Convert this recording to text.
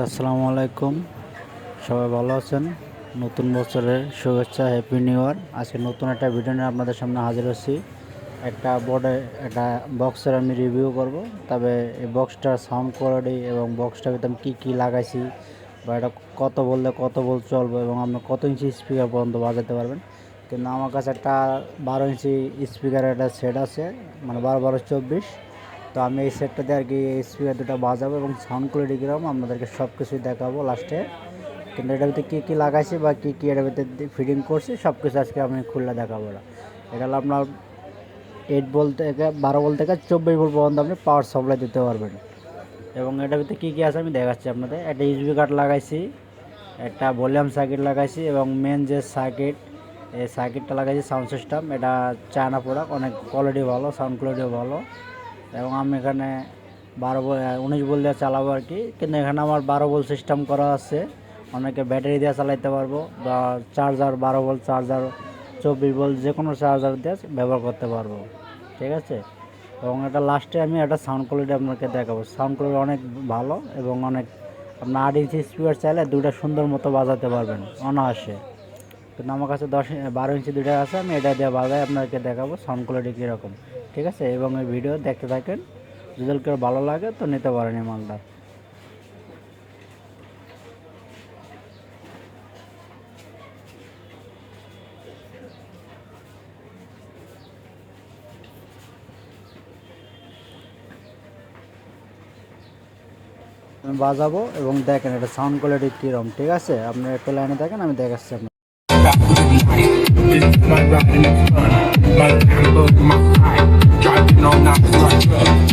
আসসালামু আলাইকুম। সবাই ভালো আছেন? নতুন বছরের শুভেচ্ছা, হ্যাপি নিউ ইয়ার। আজকে নতুন একটা ভিডিও নিয়ে আপনাদের সামনে হাজির হচ্ছি। একটা বোর্ডে একটা বক্সের আমি রিভিউ করব। তবে এই বক্সটার সাউন্ড কোয়ালিটি এবং বক্সটার ভিতরে কী কী লাগাইছি বা এটা কত বললে কত বল চলবে এবং আপনি কত ইঞ্চি স্পিকার পর্যন্ত বাজাতে পারবেন। কিন্তু আমার কাছে একটা 12 ইঞ্চি স্পিকারের একটা সেট আছে, মানে 12-12-24। তো আমি এই সেটটাতে আর কি স্পিকার দুটো বাজাবো এবং সাউন্ড কোয়ালিটি কীরকম আপনাদেরকে সব কিছুই দেখাবো লাস্টে। কিন্তু এটার ভিতরে কী কী লাগাইছি বা কী কী এটার ভিতরে ফিটিং করছি সব কিছু আজকে আমি খুলে দেখাবো। এটা হলো আপনার 8 ভোল্ট থেকে 12 ভোল্ট থেকে 24 ভোল্ট পর্যন্ত আপনি পাওয়ার সাপ্লাই দিতে পারবেন। এবং এটার ভিতরে কী কী আছে আমি দেখাচ্ছি আপনাদের। একটা ইউএসবি কার্ড লাগাইছি, একটা ভলিউম সার্কিট লাগাইছি এবং মেন যে সার্কিট, এই সার্কিটটা লাগাইছি সাউন্ড সিস্টেম। এটা চায়না প্রোডাক্ট, অনেক কোয়ালিটি ভালো, সাউন্ড কোয়ালিটিও ভালো। এবং আমি এখানে 19 ভোল্ট দিয়ে চালাবো আর কি। কিন্তু এখানে আমার 12 ভোল্ট সিস্টেম করা আছে। অনেকে ব্যাটারি দিয়ে চালাইতে পারবো বা চার্জার 12 ভোল্ট, চার্জার 24 ভোল্ট, যে কোনো চার্জার দিয়ে ব্যবহার করতে পারবো। ঠিক আছে। এবং এটা লাস্টে আমি একটা সাউন্ড কোয়ালিটি আপনাকে দেখাবো। সাউন্ড কোয়ালিটি অনেক ভালো এবং অনেক, আপনার 8 ইঞ্চি স্পিকার চাইলে দুইটা সুন্দর মতো বাজাতে পারবেন অনায়াসে। কিন্তু আমার কাছে 12 ইঞ্চি দুইটা আছে, আমি এটা দিয়ে বাজাই আপনাকে দেখাবো সাউন্ড কোয়ালিটি কীরকম। ঠিক আছে। এবং এই ভিডিও দেখতে থাকেন, যদি কেউ ভালো লাগে তো নিতে পারেন এই মালটা। আমি বাজাবো এবং দেখেন এটা সাউন্ড কোয়ালিটি কীরকম। ঠিক আছে, আপনি একটু লাইনে দেখেন, আমি দেখাচ্ছি আপনার। My Lambo, my pride, driving all night.